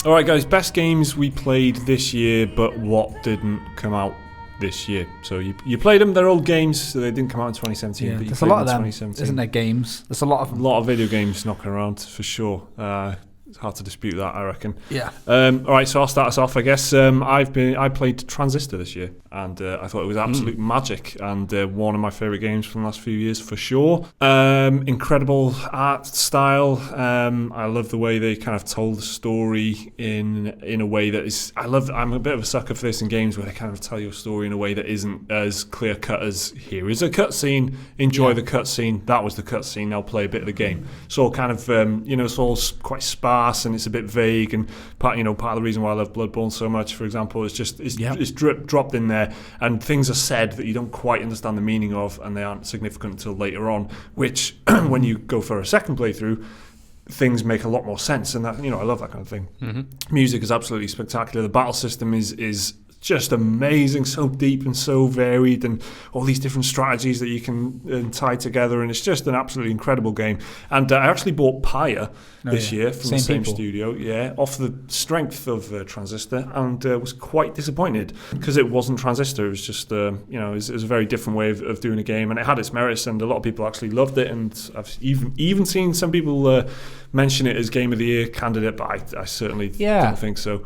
All right, guys, best games we played this year, but what didn't come out this year. So you played them, they're old games, so they didn't come out in 2017. Yeah, but you there's a lot of them, 2017. isn't there, games? There's a lot of video games knocking around, for sure. It's hard to dispute that, I reckon. Yeah. All right, so I'll start us off, I guess. I played Transistor this year, and I thought it was absolute magic, and one of my favourite games from the last few years, for sure. Incredible art style. I love the way they kind of told the story in a way that is... I'm a bit of a sucker for this in games where they kind of tell you a story in a way that isn't as clear-cut as, here is a cutscene, enjoy the cutscene, that was the cutscene, now play a bit of the game. So kind of, it's all quite sparse, and it's a bit vague, and part of the reason why I love Bloodborne so much, for example, is just it's dropped in there, and things are said that you don't quite understand the meaning of, and they aren't significant until later on, which when you go for a second playthrough, things make a lot more sense, and that, I love that kind of thing. Music is absolutely spectacular. The battle system is just amazing, so deep and so varied, and all these different strategies that you can tie together, and it's just an absolutely incredible game. And I actually bought Pyre this year from the same studio, off the strength of Transistor, and was quite disappointed because it wasn't Transistor. It was just, it was a very different way of doing a game, and it had its merits, and a lot of people actually loved it, and I've even seen some people mention it as Game of the Year candidate, but I certainly don't think so.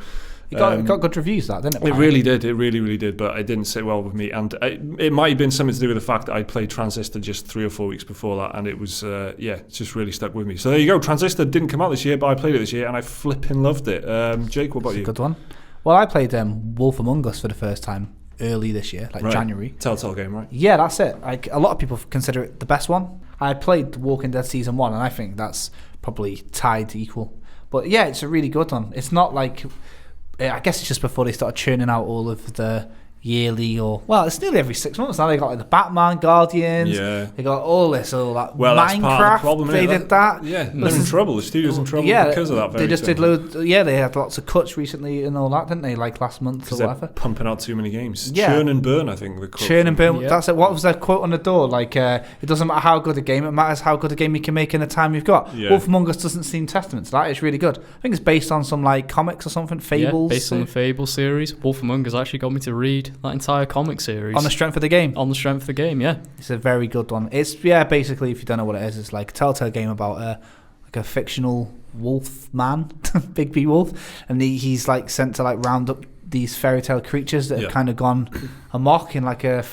It got good reviews, that, didn't it? It really did. It really, really did. But it didn't sit well with me. And it might have been something to do with the fact that I played Transistor just 3 or 4 weeks before that. And it was, it just really stuck with me. So there you go. Transistor didn't come out this year, but I played it this year and I flipping loved it. Jake, what about you? It's a good one. Well, I played Wolf Among Us for the first time early this year, January. Telltale game, right? Yeah, that's it. A lot of people consider it the best one. I played The Walking Dead Season 1, and I think that's probably tied equal. But yeah, it's a really good one. It's not like... I guess it's just before they started churning out all of the yearly it's nearly every 6 months now. They got the Batman, Guardians, they got all that. Well, Minecraft, that's part of the problem, they did that. Yeah, they're in trouble. The studio's in trouble because of that. They just did loads. Yeah, they had lots of cuts recently and all that, didn't they? Like last month or whatever. Pumping out too many games. Yeah. Churn and burn, I think. Churn and burn. That's it. What was that quote on the door? It doesn't matter how good a game, it matters how good a game you can make in the time you've got. Yeah. Wolf Among Us doesn't seem testament to that. It's really good. I think it's based on some comics or something, fables. Yeah, based on the Fable series. Wolf Among Us actually got me to read that entire comic series. On the strength of the game? On the strength of the game, yeah. It's a very good one. It's, basically, if you don't know what it is, it's like a Telltale game about a fictional wolf man, Big B Wolf, and he's sent to round up these fairy tale creatures that have kind of gone amok in a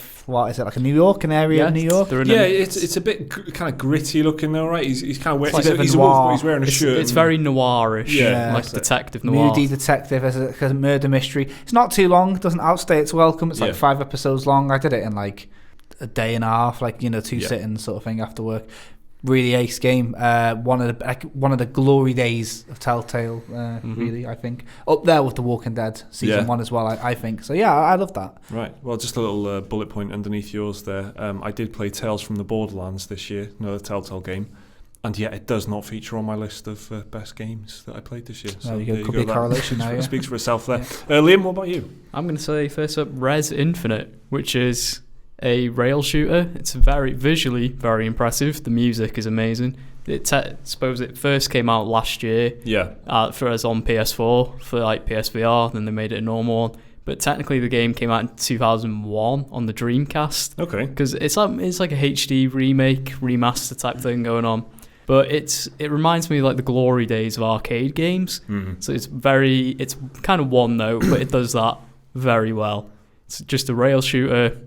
New York, an area of New York? It's a bit kind of gritty looking though, right? He's kind of wearing, he's a wolf, but he's wearing a shirt. It's very noirish, detective noir. Moody detective as a murder mystery. It's not too long, it doesn't outstay its welcome. It's 5 episodes long. I did it in a day and a half, 2 sittings sort of thing after work. Really ace game. One of the glory days of Telltale, really, I think. Up there with The Walking Dead Season 1 as well, I think. So yeah, I love that. Right. Well, just a little bullet point underneath yours there. I did play Tales from the Borderlands this year, another Telltale game. And yet it does not feature on my list of best games that I played this year. So there could be a correlation now, speaks for itself there. Liam, what about you? I'm going to say first up Res Infinite, which is a rail shooter. It's visually very impressive. The music is amazing. Suppose it first came out last year. Yeah. For us on PS4 for PSVR. Then they made it a normal one. But technically, the game came out in 2001 on the Dreamcast. Okay. Because it's like a HD remake, remaster type thing going on. But it reminds me of the glory days of arcade games. Mm-hmm. So it's kind of one note, but it does that very well. It's just a rail shooter.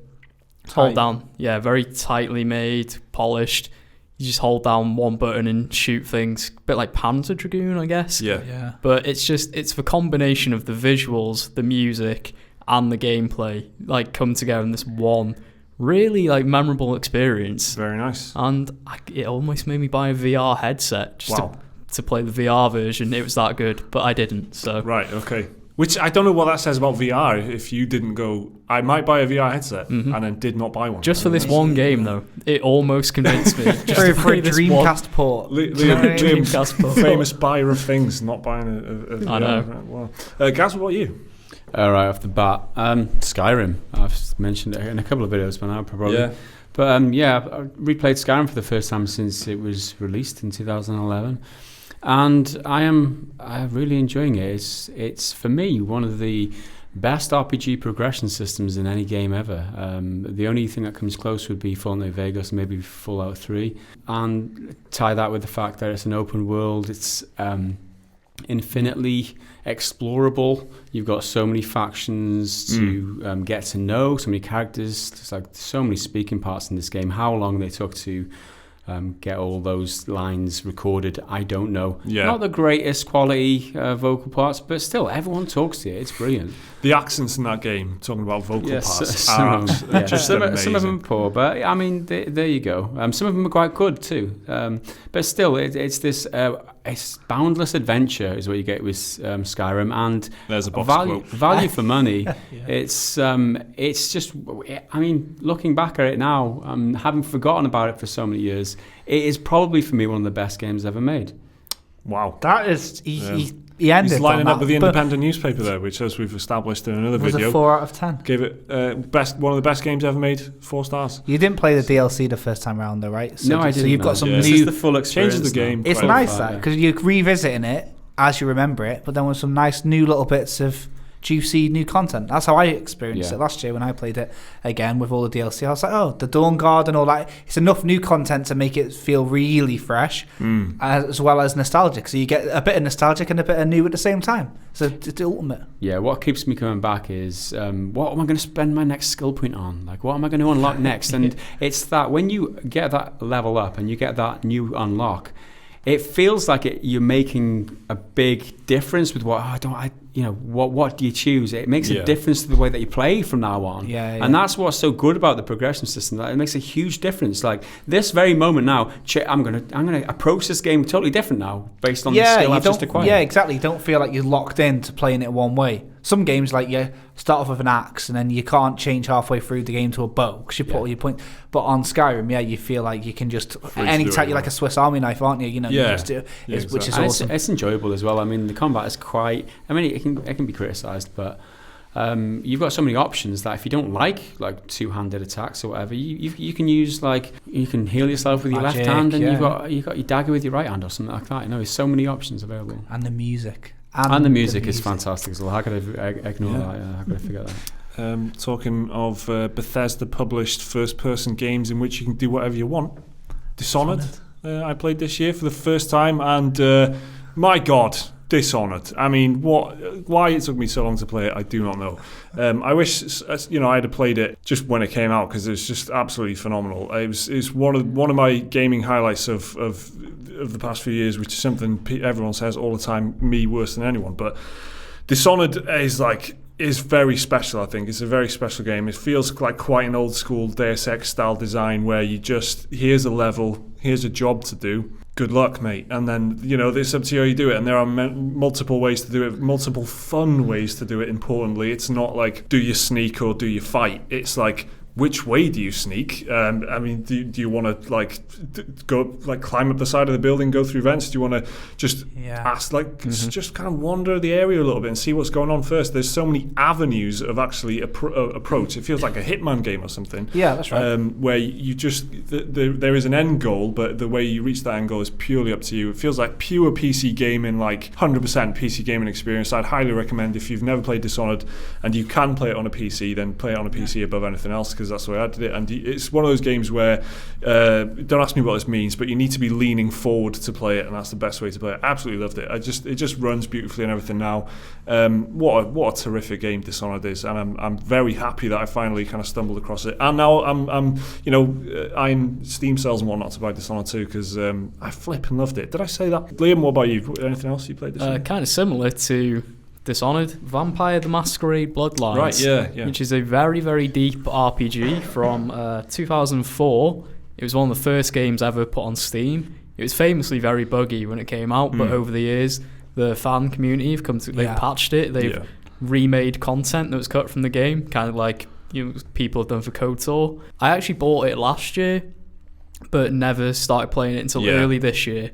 Hold down, very tightly made, polished. You just hold down one button and shoot things, a bit like Panzer Dragoon, I guess. Yeah. But it's the combination of the visuals, the music, and the gameplay come together in this one really memorable experience. Very nice. And it almost made me buy a VR headset just to play the VR version. It was that good, but I didn't. So right, okay. Which I don't know what that says about VR. If you didn't go, I might buy a VR headset, and then did not buy one. Just for this one game, though. It almost convinced me. Just for a Dreamcast port. Dreamcast port. Famous buyer of things, not buying a VR. I know. Well, Gaz, what about you? Right off the bat, Skyrim. I've mentioned it in a couple of videos by now, probably. Yeah. But I replayed Skyrim for the first time since it was released in 2011. and I'm really enjoying it. It's for me one of the best RPG progression systems in any game ever. The only thing that comes close would be Fallout New Vegas, maybe Fallout 3, and tie that with the fact that it's an open world. It's infinitely explorable. You've got so many factions to get to know, so many characters. There's like so many speaking parts in this game. How long they took to get all those lines recorded, I don't know. Yeah. Not the greatest quality vocal parts, but still, everyone talks to you. It's brilliant. The accents in that game, talking about vocal parts, some of them are poor, but I mean, there you go. Some of them are quite good too. But still, it's this it's boundless adventure is what you get with Skyrim, and there's a box value for money. It's just, I mean, looking back at it now, having forgotten about it for so many years, it is probably for me one of the best games ever made. Wow, that is he ended. He's lining on up with the independent newspaper there, which, as we've established in another video, was a 4 out of 10. Gave it one of the best games ever made, 4 stars. You didn't play the DLC the first time around, though, right? No, I didn't. So you've got some This new. is the full experience. Changes the game. It's nice that because you're revisiting it as you remember it, but then with some nice new little bits of juicy new content. That's how I experienced it last year when I played it again with all the DLC. I was like, oh, the Dawn Guard and all that. It's enough new content to make it feel really fresh, as well as nostalgic. So you get a bit of nostalgic and a bit of new at the same time. So it's the ultimate. Yeah, what keeps me coming back is what am I going to spend my next skill point on? Like, what am I going to unlock next? And it's that when you get that level up and you get that new unlock, it feels like you're making a big difference with what do you choose? It makes a difference to the way that you play from now on. And that's what's so good about the progression system. That it makes a huge difference. Like this very moment now, I'm gonna approach this game totally different now based on the skill I've just acquired. Yeah, exactly. You don't feel like you're locked into playing it one way. Some games, like you start off with an axe and then you can't change halfway through the game to a bow because you put all your points. But on Skyrim, you feel like you can just anytime you're like a Swiss Army knife, aren't you? You know, you just do, which is awesome. It's enjoyable as well. I mean, the combat is quite. I mean, it can be criticised, but you've got so many options that if you don't like two-handed attacks or whatever, you can use you can heal yourself with your left hand, and you've got your dagger with your right hand or something like that. You know, there's so many options available. And the music. And the music is fantastic as well. How could I ignore that? How could I forget that? Talking of Bethesda published first-person games in which you can do whatever you want, Dishonored. I played this year for the first time, and my God, Dishonored. I mean, why it took me so long to play it, I do not know. I wish I'd have played it just when it came out because it's just absolutely phenomenal. It's one of my gaming highlights of the past few years, which is something everyone says all the time, me worse than anyone. But Dishonored is very special. I think it's a very special game. It feels like quite an old school Deus Ex style design where you just here's a level, here's a job to do. Good luck, mate. And then, it's up to you how you do it. And there are multiple ways to do it, multiple fun ways to do it, importantly. It's not like, do you sneak or do you fight? It's like, which way do you sneak? I mean, do you want to go climb up the side of the building, go through vents? Do you want to just ask just kind of wander the area a little bit and see what's going on first? There's so many avenues of actually approach. It feels like a Hitman game or something. Yeah, that's right. Where you just there is an end goal, but the way you reach that end goal is purely up to you. It feels like pure PC gaming, 100% PC gaming experience. I'd highly recommend if you've never played Dishonored and you can play it on a PC, then play it on a PC above anything else because that's the way I did it. And it's one of those games where don't ask me what this means, but you need to be leaning forward to play it, and that's the best way to play it. I absolutely loved it. It just runs beautifully and everything now. What a terrific game Dishonored is, and I'm very happy that I finally kind of stumbled across it. And now I'm eyeing Steam sales and whatnot to buy Dishonored 2 because I flipping loved it. Did I say that? Liam, what about you? Anything else you played this year? Kind of similar to Dishonored, Vampire the Masquerade Bloodlines, right? Yeah. Which is a very, very deep RPG from 2004. It was one of the first games ever put on Steam. It was famously very buggy when it came out, but over the years, the fan community have they've patched it. They've remade content that was cut from the game, kind of like people have done for KOTOR. I actually bought it last year, but never started playing it until early this year.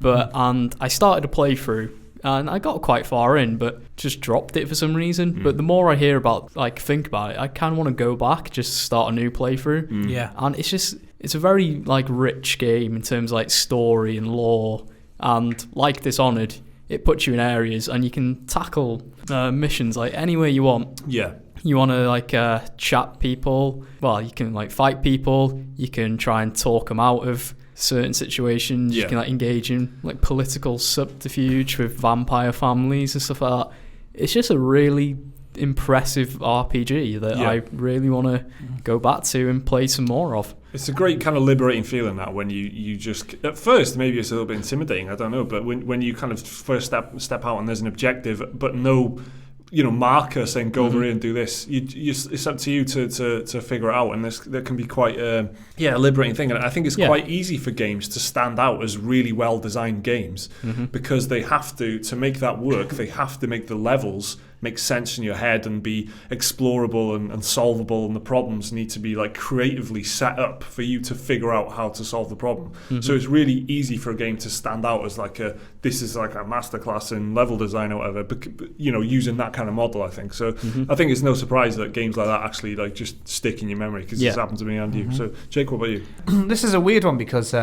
And I started a playthrough. And I got quite far in, but just dropped it for some reason. But the more I hear about, think about it, I kind of want to go back, just start a new playthrough. Yeah. And it's a very, rich game in terms of, story and lore. And like Dishonored, it puts you in areas and you can tackle missions like anywhere you want. Yeah. You want to like chat people, well, you can like fight people, you can try and talk them out of certain situations, you can like engage in like political subterfuge with vampire families and stuff like that. It's just a really impressive RPG that I really want to go back to and play some more of. It's a great kind of liberating feeling that when you just, at first maybe it's a little bit intimidating, I don't know, but when you kind of first step out and there's an objective but no marker saying go over here and do this, it's up to you to figure it out, and that can be quite a liberating thing. And I think it's quite easy for games to stand out as really well designed games because they have to make that work, they have to make the levels make sense in your head and be explorable and solvable, and the problems need to be like creatively set up for you to figure out how to solve the problem. So it's really easy for a game to stand out as this is like a masterclass in level design or whatever, using that kind of model, I think. So I think it's no surprise that games like that actually like just stick in your memory, because it's happened to me and you. So Jake, what about you? This is a weird one because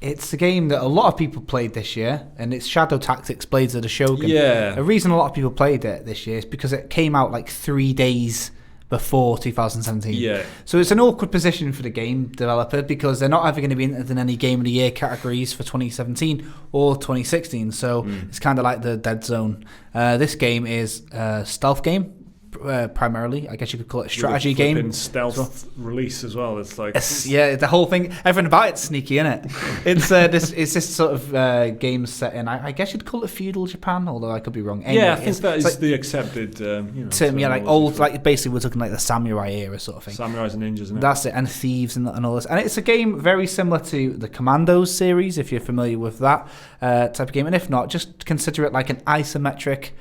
it's a game that a lot of people played this year, and it's Shadow Tactics: Blades of the Shogun. Yeah. The reason a lot of people played it this year is because it came out like 3 days before 2017. Yeah. So it's an awkward position for the game developer because they're not ever going to be entered in any Game of the Year categories for 2017 or 2016. So it's kind of like the dead zone. This game is a stealth game. Primarily, I guess you could call it a strategy game. Stealth release as well. It's like the whole thing. Everything about it's sneaky, isn't it? It's this sort of game set in. I guess you'd call it feudal Japan, although I could be wrong. Anyway, I think that is the accepted term. Yeah, like old, like basically we're talking like the samurai era sort of thing. Samurais and ninjas, isn't it? That's it, and thieves and all this. And it's a game very similar to the Commandos series, if you're familiar with that type of game. And if not, just consider it like an isometric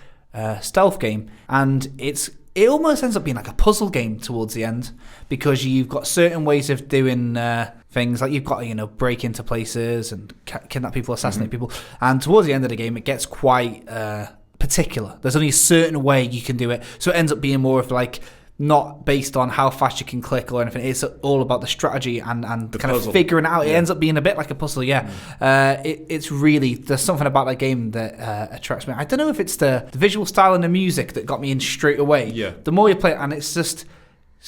stealth game, and it almost ends up being like a puzzle game towards the end, because you've got certain ways of doing things, like you've got to break into places and kidnap people, assassinate people, and towards the end of the game it gets quite particular. There's only a certain way you can do it, so it ends up being more of like not based on how fast you can click or anything. It's all about the strategy and the kind puzzle. Of figuring it out. It ends up being a bit like a puzzle, it's really, there's something about that game that attracts me. I don't know if it's the visual style and the music that got me in straight away. Yeah. The more you play it, and it's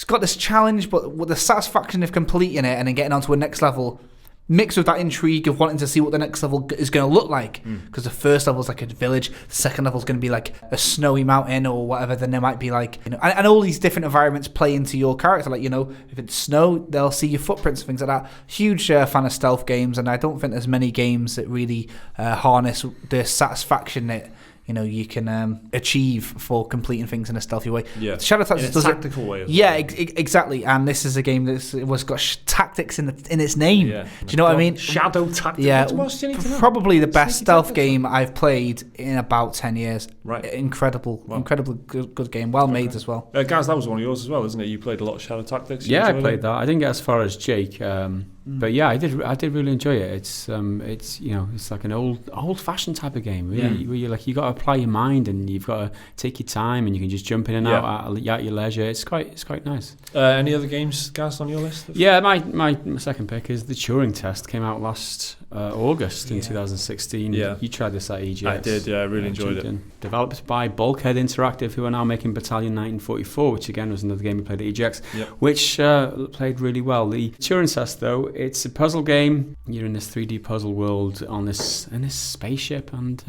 got this challenge, but with the satisfaction of completing it and then getting onto a next level, mixed with that intrigue of wanting to see what the next level is going to look like, because the first level is like a village, the second level is going to be like a snowy mountain or whatever, then there might be like and all these different environments play into your character, like if it's snow they'll see your footprints and things like that. Huge fan of stealth games, and I don't think there's many games that really harness the satisfaction that you can achieve for completing things in a stealthy way. Yeah, Shadow Tactics does tactical way. Exactly. And this is a game that was got tactics in its name. Yeah. Do you know what I mean? Shadow Tactics. Yeah, probably the best stealth game I've played in about 10 years. Right. Incredibly good game. Well made as well. Gaz, that was one of yours as well, isn't it? You played a lot of Shadow Tactics. Yeah, I played that. I didn't get as far as Jake. But yeah, I did really enjoy it. It's like an old-fashioned type of game, really, where you got to apply your mind and you've got to take your time, and you can just jump in and out at your leisure. It's quite nice. Any other games, Gaz, on your list? Yeah, my second pick is the Turing Test. Came out last August in 2016. Yeah, you tried this at EGX. I did. Yeah, I really enjoyed it. Developed by Bulkhead Interactive, who are now making Battalion 1944, which again was another game we played at EGX, which played really well. The Turing Test, though, it's a puzzle game. You're in this 3D puzzle world in this spaceship, and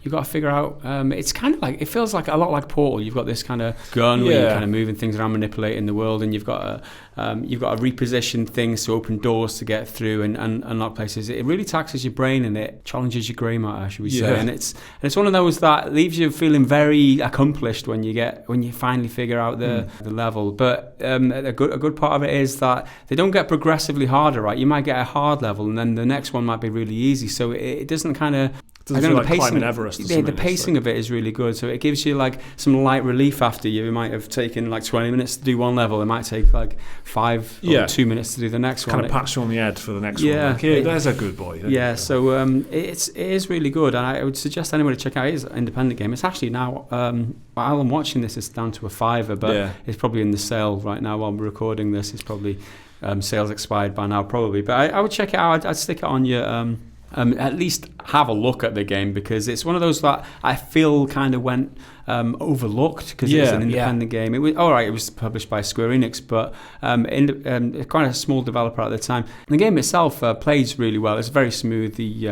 you've got to figure out. It's kind of like, it feels like a lot like Portal. You've got this kind of gun where you're kind of moving things around, manipulating the world, and you've got to reposition things to open doors to get through and unlock places. It really taxes your brain, and it challenges your grey matter, should we say? And it's one of those that leaves you feeling very accomplished when you finally figure out the level. But a good part of it is that they don't get progressively harder. Right, you might get a hard level, and then the next one might be really easy. So it doesn't kind of. Doesn't feel like climbing Everest or something. The pacing of it is really good, so it gives you like some light relief after you might have taken like 20 minutes to do one level. It might take like 5 or 2 minutes to do the next one. Kind of pats you on the head for the next one. Like, there's a good boy. So it is really good, and I would suggest anyone to check out. It is an independent game. It's actually now, while I'm watching this, it's down to a $5, but it's probably in the sale right now while we're recording this. It's probably sales expired by now, probably. But I would check it out. I'd stick it on your at least have a look at the game, because it's one of those that I feel kind of went overlooked because it's an independent game. It was alright. It was published by Square Enix, but quite a small developer at the time. The game itself plays really well. It's very smooth. The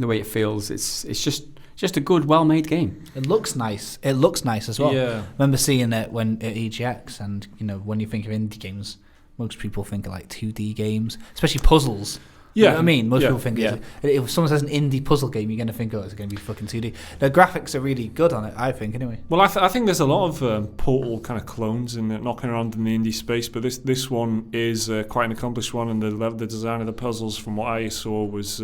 way it feels, it's just a good, well-made game. It looks nice. It looks nice as well. Yeah. I remember seeing it when at EGX, and when you think of indie games, most people think of like 2D games, especially puzzles. You know what I mean? Most people think if someone says an indie puzzle game, you're going to think, it's going to be fucking 2D. The graphics are really good on it, I think, anyway. Well, I think there's a lot of Portal kind of clones knocking around in the indie space, but this one is quite an accomplished one, and the design of the puzzles, from what I saw, was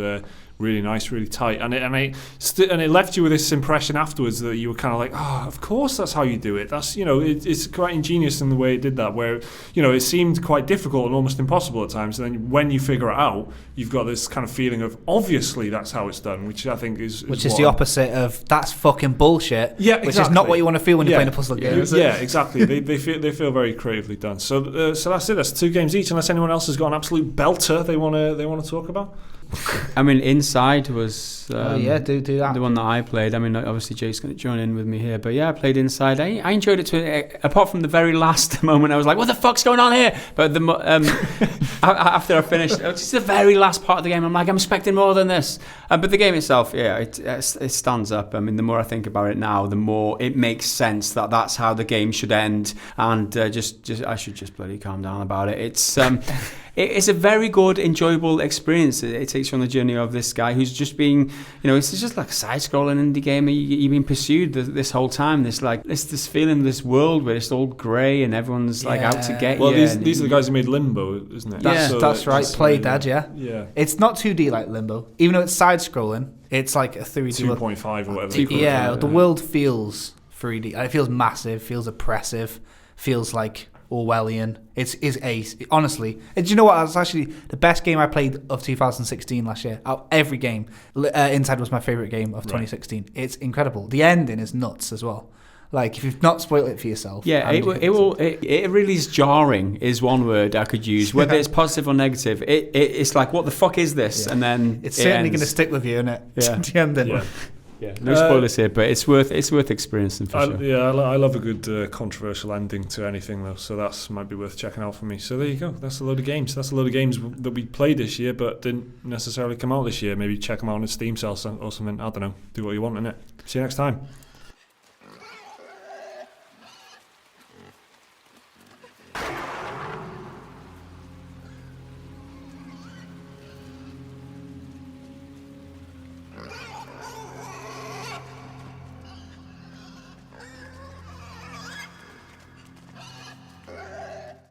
really nice, really tight, and it left you with this impression afterwards that you were kind of like, of course that's how you do it. That's it's quite ingenious in the way it did that, where it seemed quite difficult and almost impossible at times, and then when you figure it out, you've got this kind of feeling of obviously that's how it's done, which I think is the opposite of that's fucking bullshit. Yeah, exactly. Which is not what you want to feel when you're playing a puzzle game. Yeah, exactly. they feel very creatively done. So that's it. That's 2 games each. Unless anyone else has got an absolute belter they want to talk about. I mean, Inside was do that. The one that I played. I mean, obviously Jake's going to join in with me here, but I played Inside. I enjoyed it apart from the very last moment. I was like, what the fuck's going on here? But after I finished, it's the very last part of the game. I'm like, I'm expecting more than this. But the game itself, it stands up. I mean, the more I think about it now, the more it makes sense that that's how the game should end. And I should just bloody calm down about it. It's a very good, enjoyable experience. It takes you on the journey of this guy who's just being, it's just like a side-scrolling indie game. You're being pursued this whole time. This feeling, this world where it's all grey and everyone's like out to get you. Well, these are the guys who made Limbo, isn't it? That's right. Play Dead, Yeah. It's not 2D like Limbo, even though it's side-scrolling. It's like a 3D 2.5 or whatever. The world feels 3D. It feels massive. Feels oppressive. Feels like Orwellian. It's ace. Honestly, do you know what? It's actually the best game I played of 2016 last year. Out of every game, Inside was my favourite game of 2016. Right. It's incredible. The ending is nuts as well. Like, if you've not spoiled it for yourself. Yeah, it really is jarring, is one word I could use. Whether it's positive or negative, it's like, what the fuck is this? Yeah. And then it's certainly going to stick with you, isn't it? Yeah. The ending. Yeah. Yeah, no spoilers here, but it's worth experiencing for sure. Yeah, I love a good controversial ending to anything, though, so that might be worth checking out for me. So there you go. That's a load of games. That's a load of games that we played this year, but didn't necessarily come out this year. Maybe check them out on a Steam sale or something. I don't know. Do what you want, innit? See you next time.